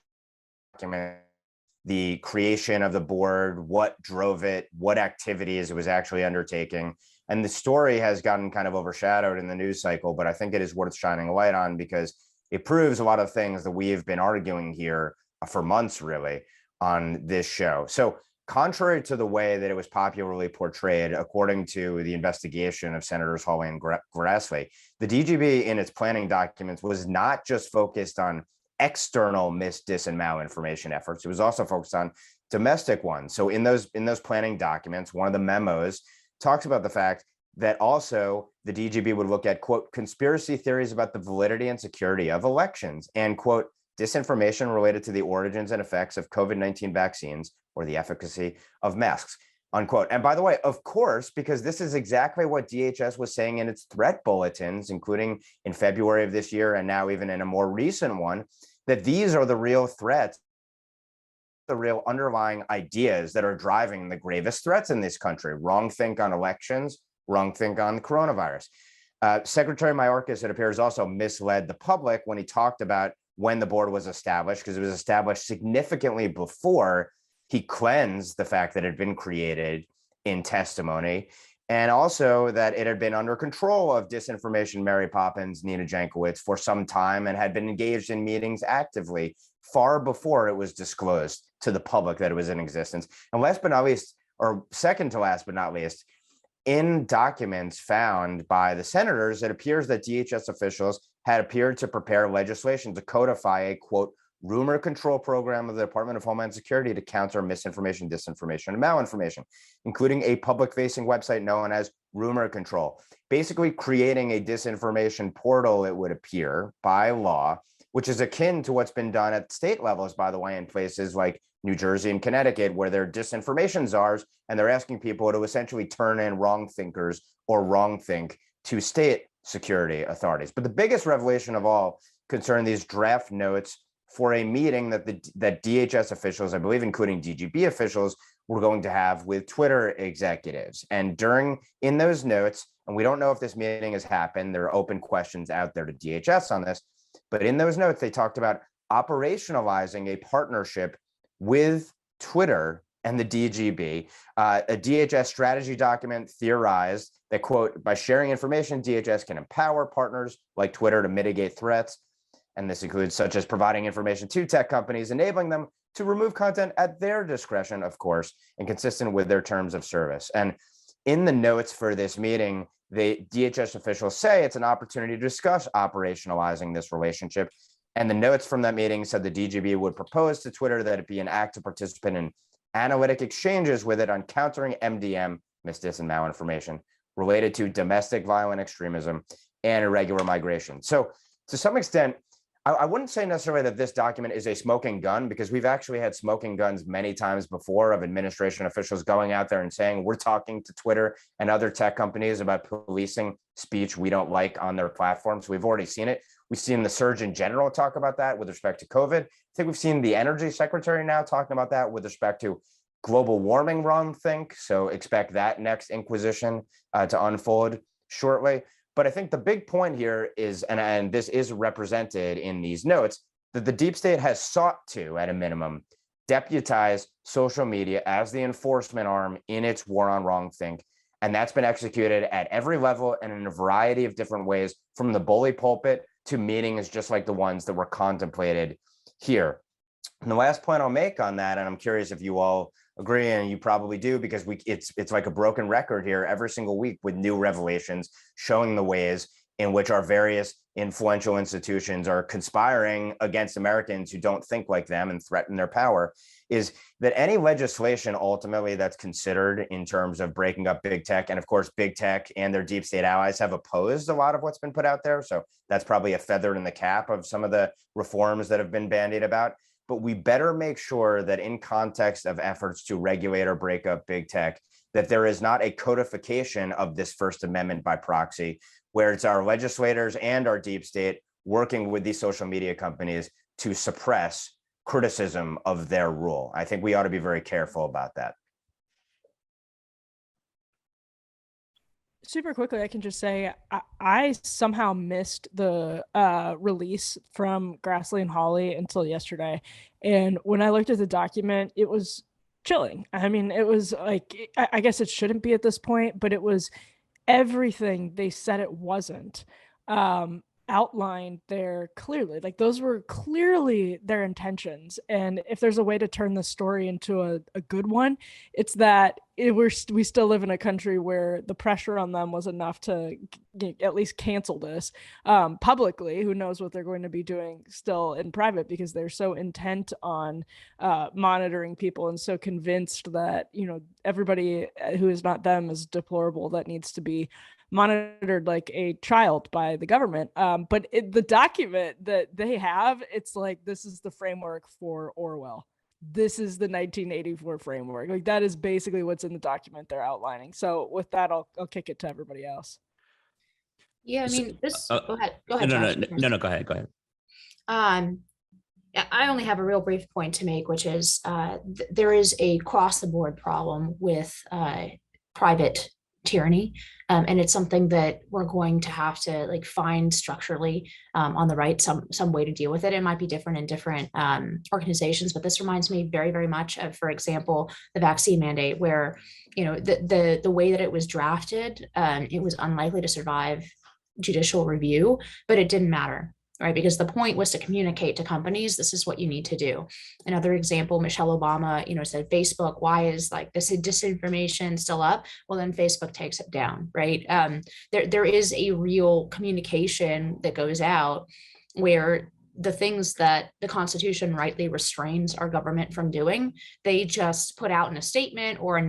Speaker 4: the creation of the board, what drove it, what activities it was actually undertaking. And the story has gotten kind of overshadowed in the news cycle, but I think it is worth shining a light on because it proves a lot of things that we have been arguing here for months, really, on this show. So contrary to the way that it was popularly portrayed, according to the investigation of Senators Hawley and Grassley, the DGB in its planning documents was not just focused on external mis, dis, and malinformation efforts. It was also focused on domestic ones. So in those planning documents, one of the memos talks about the fact that also the DGB would look at, quote, conspiracy theories about the validity and security of elections and, quote, disinformation related to the origins and effects of COVID-19 vaccines or the efficacy of masks, unquote. And by the way, of course, because this is exactly what DHS was saying in its threat bulletins, including in February of this year and now even in a more recent one, that these are the real threats, the real underlying ideas that are driving the gravest threats in this country. Wrong think on elections, wrong think on the coronavirus. Secretary Mayorkas, it appears, also misled the public when he talked about when the board was established, because it was established significantly before he cleansed the fact that it had been created in testimony, and also that it had been under control of disinformation Mary Poppins, Nina Jankowicz for some time and had been engaged in meetings actively far before it was disclosed to the public that it was in existence. And last but not least, or second to last but not least, in documents found by the senators, it appears that DHS officials had appeared to prepare legislation to codify a, quote, rumor control program of the Department of Homeland Security to counter misinformation, disinformation, and malinformation, including a public-facing website known as Rumor Control, basically creating a disinformation portal, it would appear, by law, which is akin to what's been done at state levels, by the way, in places like New Jersey and Connecticut, where they're disinformation czars, and they're asking people to essentially turn in wrong thinkers or wrong think to state security authorities. But the biggest revelation of all concerned these draft notes for a meeting that DHS officials, I believe including DGB officials, we're going to have with Twitter executives. And in those notes, and we don't know if this meeting has happened, there are open questions out there to DHS on this, but in those notes, they talked about operationalizing a partnership with Twitter and the DGB. A DHS strategy document theorized that, quote, by sharing information, DHS can empower partners like Twitter to mitigate threats. And this includes such as providing information to tech companies, enabling them to remove content at their discretion, of course, and consistent with their terms of service. And in the notes for this meeting, the DHS officials say it's an opportunity to discuss operationalizing this relationship. And the notes from that meeting said the DGB would propose to Twitter that it be an active participant in analytic exchanges with it on countering MDM, misdis and malinformation, related to domestic violent extremism and irregular migration. So to some extent, I wouldn't say necessarily that this document is a smoking gun, because we've actually had smoking guns many times before of administration officials going out there and saying, we're talking to Twitter and other tech companies about policing speech we don't like on their platforms. We've already seen it. We've seen the Surgeon General talk about that with respect to COVID. I think we've seen the Energy Secretary now talking about that with respect to global warming wrongthink. So expect that next inquisition to unfold shortly. But I think the big point here is, and this is represented in these notes, that the deep state has sought to, at a minimum, deputize social media as the enforcement arm in its war on wrongthink. And that's been executed at every level and in a variety of different ways, from the bully pulpit to meetings just like the ones that were contemplated here. And the last point I'll make on that, and I'm curious if you all agree, and you probably do, because it's like a broken record here every single week with new revelations showing the ways in which our various influential institutions are conspiring against Americans who don't think like them and threaten their power, is that any legislation ultimately that's considered in terms of breaking up big tech, and of course, big tech and their deep state allies have opposed a lot of what's been put out there. So that's probably a feather in the cap of some of the reforms that have been bandied about. But we better make sure that in context of efforts to regulate or break up big tech, that there is not a codification of this First Amendment by proxy, where it's our legislators and our deep state working with these social media companies to suppress criticism of their rule. I think we ought to be very careful about that.
Speaker 1: Super quickly, I can just say I somehow missed the release from Grassley and Hawley until yesterday. And when I looked at the document, it was chilling. I mean, it was like, I guess it shouldn't be at this point, but it was everything they said it wasn't outlined there clearly. Like, those were clearly their intentions. And if there's a way to turn the story into a good one, it's that we still live in a country where the pressure on them was enough to at least cancel this publicly. Who knows what they're going to be doing still in private, because they're so intent on monitoring people and so convinced that, you know, everybody who is not them is deplorable, that needs to be monitored like a child by the government. But the document that they have, it's like, this is the framework for Orwell. This is the 1984 framework. Like, that is basically what's in the document they're outlining. So with that, I'll kick it to everybody else.
Speaker 3: Yeah, I mean, this. Go ahead.
Speaker 2: No,
Speaker 3: Josh.
Speaker 2: go ahead.
Speaker 3: I only have a real brief point to make, which is there is a cross the board problem with private tyranny, and it's something that we're going to have to like find structurally on the right some way to deal with it. It might be different in different organizations, but this reminds me very, very much of, for example, the vaccine mandate, where, you know, the way that it was drafted, it was unlikely to survive judicial review, but it didn't matter. Right, because the point was to communicate to companies, this is what you need to do. Another example, Michelle Obama, you know, said, Facebook, why is like this disinformation still up? Well, then Facebook takes it down, right? There is a real communication that goes out where the things that the Constitution rightly restrains our government from doing, they just put out in a statement or a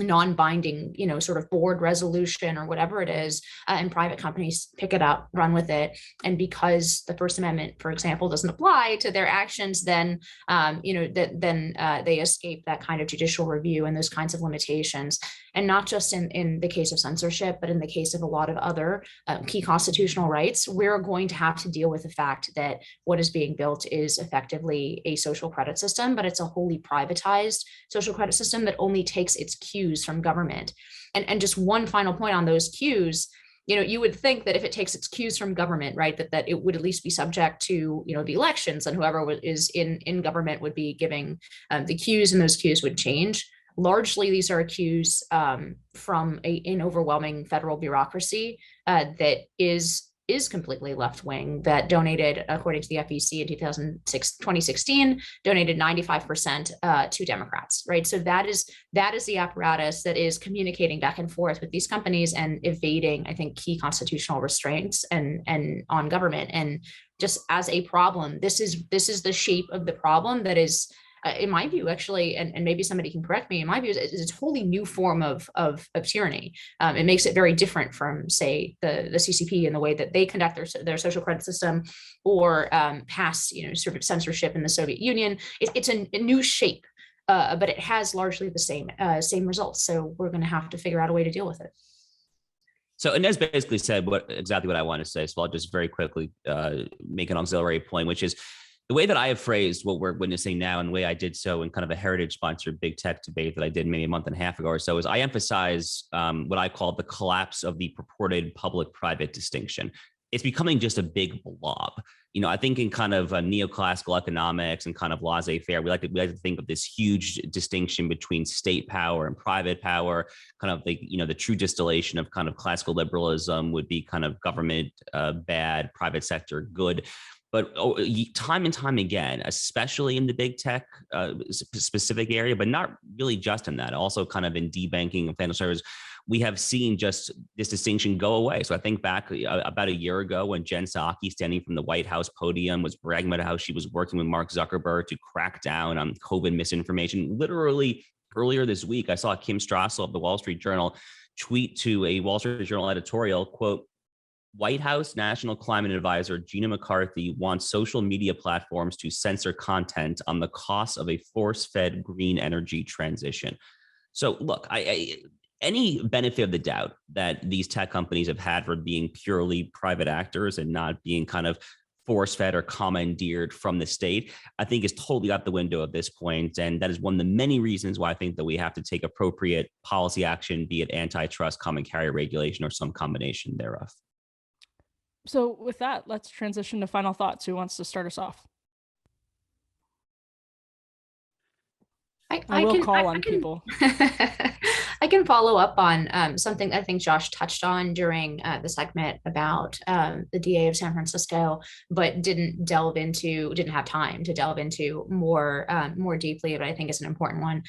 Speaker 3: non-binding, sort of board resolution or whatever it is, and private companies pick it up, run with it. And because the First Amendment, for example, doesn't apply to their actions, then, they escape that kind of judicial review and those kinds of limitations. And not just in the case of censorship, but in the case of a lot of other key constitutional rights, we're going to have to deal with the fact that what is being built is effectively a social credit system, but it's a wholly privatized social credit system that only takes its cues from government. And just one final point on those cues, you would think that if it takes its cues from government, right, that it would at least be subject to, the elections, and whoever is in government would be giving the cues, and those cues would change. Largely, these are cues from an overwhelming federal bureaucracy that is completely left-wing, that donated, according to the FEC in 2016, donated 95% to Democrats, right? So that is the apparatus that is communicating back and forth with these companies and evading, I think, key constitutional restraints and on government. And just as a problem, this is the shape of the problem that is, in my view, actually, and maybe somebody can correct me, in my view, is a totally new form of tyranny. It makes it very different from, say, the CCP and the way that they conduct their social credit system, or past, sort of censorship in the Soviet Union. It's a new shape, but it has largely the same results. So we're going to have to figure out a way to deal with it.
Speaker 2: So Inez basically said exactly what I want to say. So I'll just very quickly make an auxiliary point, which is, the way that I have phrased what we're witnessing now, and the way I did so in kind of a heritage-sponsored big tech debate that I did maybe a month and a half ago or so, is I emphasize what I call the collapse of the purported public-private distinction. It's becoming just a big blob. I think in kind of neoclassical economics and kind of laissez-faire, we like to think of this huge distinction between state power and private power. Kind of the true distillation of kind of classical liberalism would be kind of government bad, private sector good. But time and time again, especially in the big tech specific area, but not really just in that, also kind of in debanking and financial services, we have seen just this distinction go away. So I think back about a year ago when Jen Psaki, standing from the White House podium, was bragging about how she was working with Mark Zuckerberg to crack down on COVID misinformation. Literally earlier this week, I saw Kim Strassel of the Wall Street Journal tweet to a Wall Street Journal editorial, quote, "White House National Climate Advisor Gina McCarthy wants social media platforms to censor content on the cost of a force-fed green energy transition." So look, any benefit of the doubt that these tech companies have had for being purely private actors and not being kind of force-fed or commandeered from the state, I think is totally out the window at this point. And that is one of the many reasons why I think that we have to take appropriate policy action, be it antitrust, common carrier regulation, or some combination thereof.
Speaker 1: So with that, let's transition to final thoughts. Who wants to start us off? I will call on people.
Speaker 3: I can follow up on something I think Josh touched on during the segment about the DA of San Francisco, but didn't have time to delve into more deeply, but I think is an important one.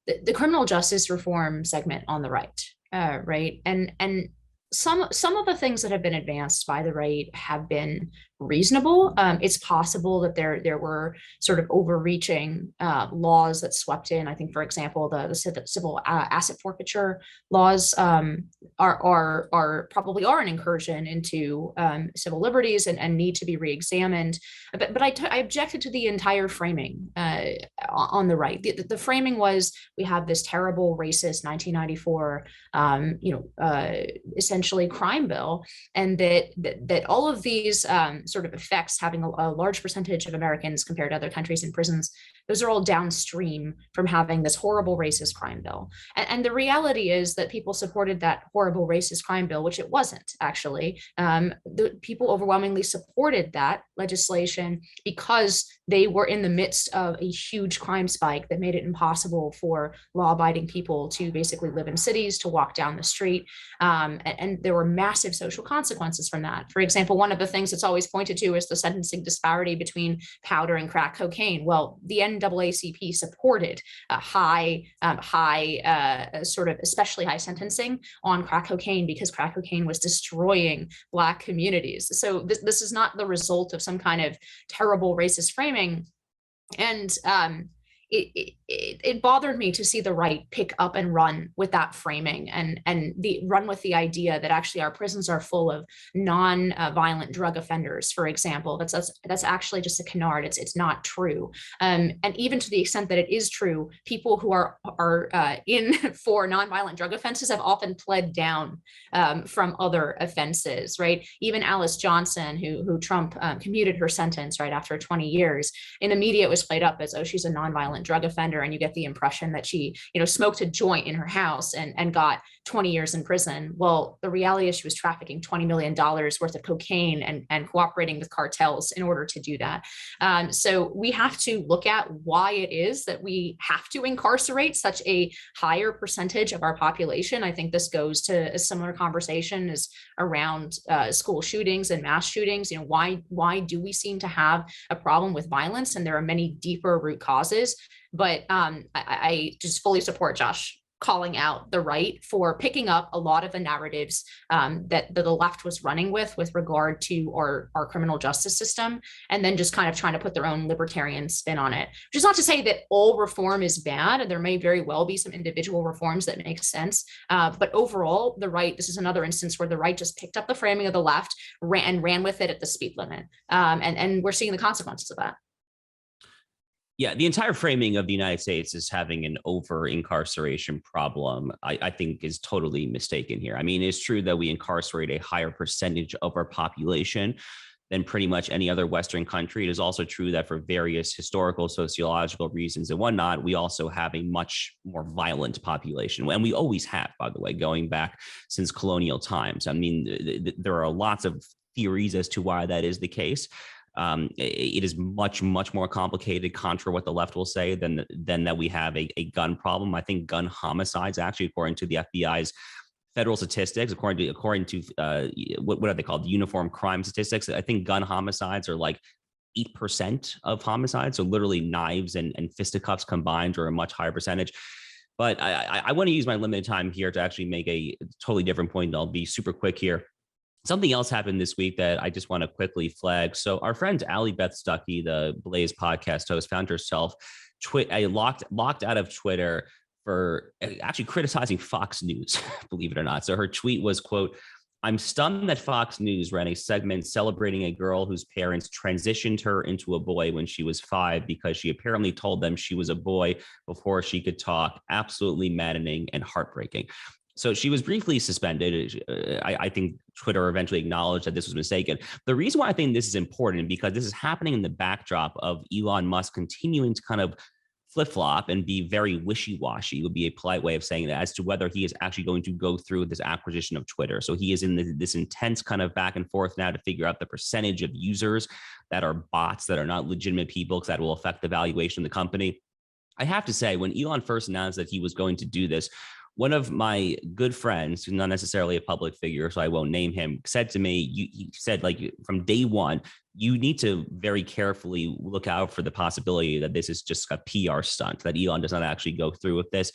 Speaker 3: The criminal justice reform segment on the right, right? And some of the things that have been advanced by the right have been reasonable. It's possible that there were sort of overreaching laws that swept in. I think, for example, the civil asset forfeiture laws are probably an incursion into civil liberties and need to be reexamined. But I objected to the entire framing on the right. The framing was, we have this terrible racist 1994 essentially crime bill, and that all of these sort of effects, having a large percentage of Americans compared to other countries in prisons, those are all downstream from having this horrible racist crime bill. And the reality is that people supported that horrible racist crime bill, which it wasn't actually. The people overwhelmingly supported that legislation because they were in the midst of a huge crime spike that made it impossible for law-abiding people to basically live in cities, to walk down the street. And there were massive social consequences from that. For example, one of the things that's always pointed to is the sentencing disparity between powder and crack cocaine. Well, the NAACP supported high, sort of especially high sentencing on crack cocaine because crack cocaine was destroying Black communities. So this is not the result of some kind of terrible racist framing. And it bothered me to see the right pick up and run with that framing, and the run with the idea that actually our prisons are full of non-violent drug offenders, for example. That's actually just a canard. It's not true. And even to the extent that it is true, people who are in for nonviolent drug offenses have often pled down from other offenses, right? Even Alice Johnson, who Trump commuted her sentence right after 20 years, in the media it was played up as, oh, she's a nonviolent drug offender, and you get the impression that she, smoked a joint in her house and got 20 years in prison. Well, the reality is she was trafficking $20 million worth of cocaine and cooperating with cartels in order to do that. So we have to look at why it is that we have to incarcerate such a higher percentage of our population. I think this goes to a similar conversation as around school shootings and mass shootings. Why do we seem to have a problem with violence? And there are many deeper root causes. But I just fully support Josh calling out the right for picking up a lot of the narratives that the left was running with regard to our criminal justice system, and then just kind of trying to put their own libertarian spin on it. Which is not to say that all reform is bad, and there may very well be some individual reforms that make sense. But overall, the right, this is another instance where the right just picked up the framing of the left and ran with it at the speed limit. And we're seeing the consequences of that.
Speaker 2: Yeah, the entire framing of the United States as having an over-incarceration problem, I think, is totally mistaken here. I mean, it's true that we incarcerate a higher percentage of our population than pretty much any other Western country. It is also true that for various historical, sociological reasons and whatnot, we also have a much more violent population. And we always have, by the way, going back since colonial times. I mean, there are lots of theories as to why that is the case. It is much, much more complicated, contra what the left will say, than that we have a gun problem. I think gun homicides, actually, according to the FBI's federal statistics, according to what are they called? Uniform crime statistics. I think gun homicides are like 8% of homicides. So literally knives and fisticuffs combined are a much higher percentage. But I want to use my limited time here to actually make a totally different point. I'll be super quick here. Something else happened this week that I just want to quickly flag. So our friend Allie Beth Stuckey, the Blaze podcast host, found herself locked out of Twitter for actually criticizing Fox News, believe it or not. So her tweet was, quote, "I'm stunned that Fox News ran a segment celebrating a girl whose parents transitioned her into a boy when she was 5 because she apparently told them she was a boy before she could talk. Absolutely maddening and heartbreaking." So she was briefly suspended. I think Twitter eventually acknowledged that this was mistaken. The reason why I think this is important, because this is happening in the backdrop of Elon Musk continuing to kind of flip-flop and be very wishy-washy, would be a polite way of saying that, as to whether he is actually going to go through this acquisition of Twitter. So he is in this intense kind of back and forth now to figure out the percentage of users that are bots, that are not legitimate people, because that will affect the valuation of the company. I have to say, when Elon first announced that he was going to do this, one of my good friends, who's not necessarily a public figure, so I won't name him, said to me, he said, like, from day one, you need to very carefully look out for the possibility that this is just a PR stunt, that Elon does not actually go through with this.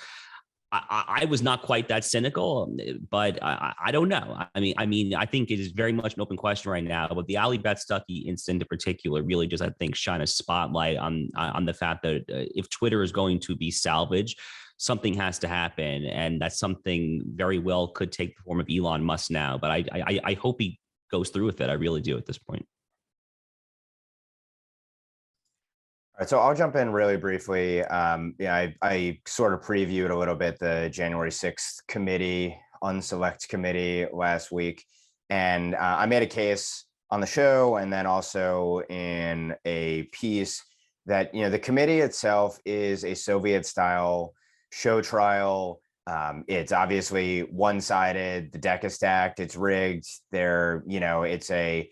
Speaker 2: I was not quite that cynical, but I don't know. I mean, I think it is very much an open question right now. But the Allie Beth Stuckey incident in particular really just, I think, shine a spotlight on the fact that if Twitter is going to be salvaged, something has to happen, and that something very well could take the form of Elon Musk now. But I hope he goes through with it. I really do at this point.
Speaker 4: All right, so I'll jump in really briefly. I sort of previewed a little bit the January 6th committee, unselect committee last week. And I made a case on the show and then also in a piece that, the committee itself is a Soviet-style show trial. It's obviously one-sided. The deck is stacked. It's rigged. It's a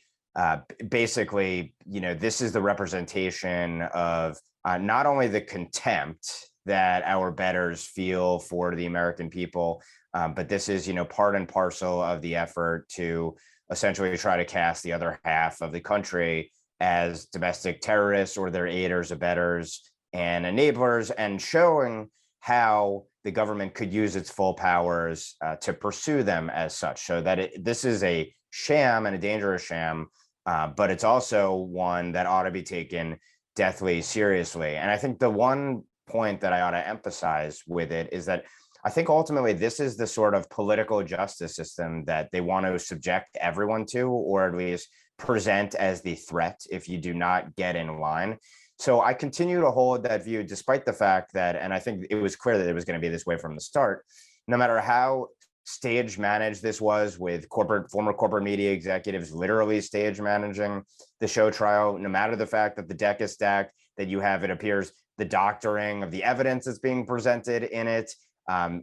Speaker 4: basically, this is the representation of not only the contempt that our betters feel for the American people, but this is, part and parcel of the effort to essentially try to cast the other half of the country as domestic terrorists or their aiders, abettors, and enablers, and showing how the government could use its full powers to pursue them as such. So that this is a sham, and a dangerous sham, but it's also one that ought to be taken deathly seriously. And I think the one point that I ought to emphasize with it is that I think ultimately this is the sort of political justice system that they want to subject everyone to, or at least present as the threat if you do not get in line. So I continue to hold that view, despite the fact that, and I think it was clear that it was going to be this way from the start, no matter how stage managed this was, with former corporate media executives literally stage managing the show trial, no matter the fact that the deck is stacked, that you have, it appears, the doctoring of the evidence that's being presented in it.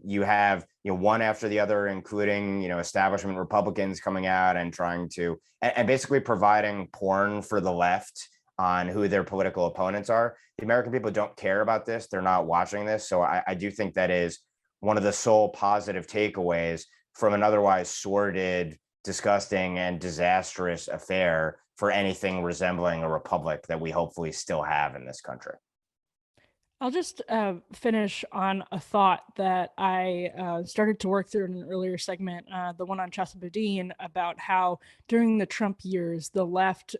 Speaker 4: You have, one after the other, including, establishment Republicans coming out and trying to, and basically providing porn for the left on who their political opponents are. The American people don't care about this. They're not watching this. So I do think that is one of the sole positive takeaways from an otherwise sordid, disgusting, and disastrous affair for anything resembling a republic that we hopefully still have in this country.
Speaker 1: I'll just finish on a thought that I started to work through in an earlier segment, the one on Chesa Boudin, about how during the Trump years, the left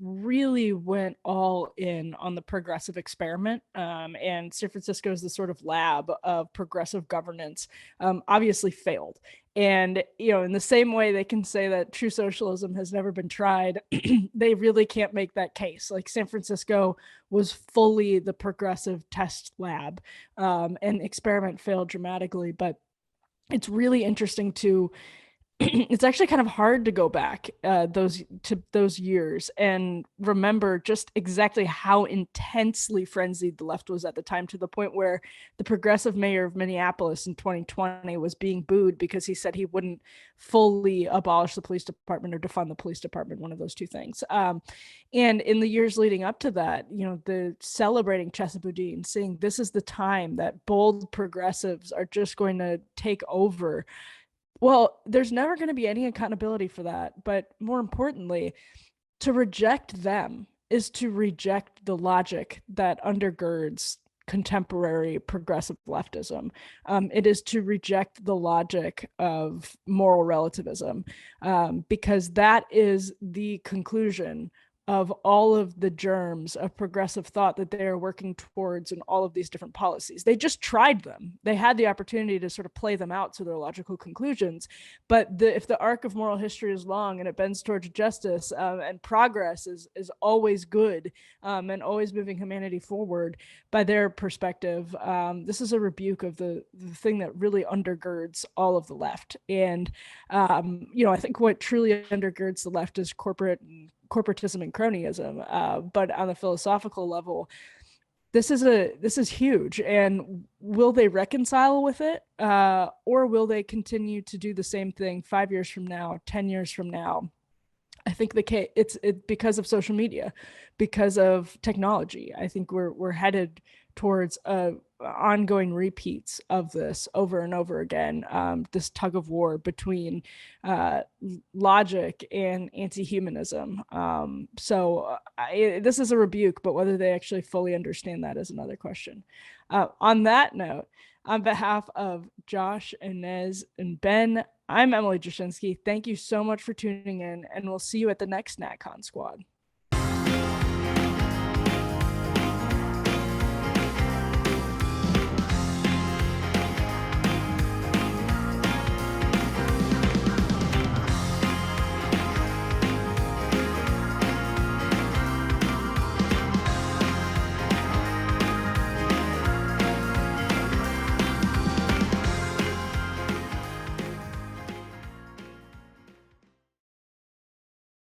Speaker 1: really went all in on the progressive experiment. And San Francisco is the sort of lab of progressive governance, obviously failed. And, in the same way they can say that true socialism has never been tried, they really can't make that case. Like, San Francisco was fully the progressive test lab, and experiment failed dramatically. But it's really interesting to it's actually kind of hard to go back those years and remember just exactly how intensely frenzied the left was at the time, to the point where the progressive mayor of Minneapolis in 2020 was being booed because he said he wouldn't fully abolish the police department or defund the police department, one of those two things. And in the years leading up to that, the celebrating Chesa Boudin, saying this is the time that bold progressives are just going to take over. Well, there's never going to be any accountability for that. But more importantly, to reject them is to reject the logic that undergirds contemporary progressive leftism. It is to reject the logic of moral relativism, because that is the conclusion of all of the germs of progressive thought that they are working towards in all of these different policies. They just tried them. They had the opportunity to sort of play them out to their logical conclusions. But if the arc of moral history is long and it bends towards justice, and progress is always good, and always moving humanity forward, by their perspective, this is a rebuke of the thing that really undergirds all of the left. And, I think what truly undergirds the left is corporatism and cronyism. But on the philosophical level, this is huge. And will they reconcile with it, or will they continue to do the same thing 5 years from now, 10 years from now? I think it's because of social media, because of technology. I think we're headed towards ongoing repeats of this over and over again. This tug of war between logic and anti-humanism. So this is a rebuke, but whether they actually fully understand that is another question. On that note, on behalf of Josh, Inez, and Ben, I'm Emily Jashinsky. Thank you so much for tuning in, and we'll see you at the next NatCon Squad.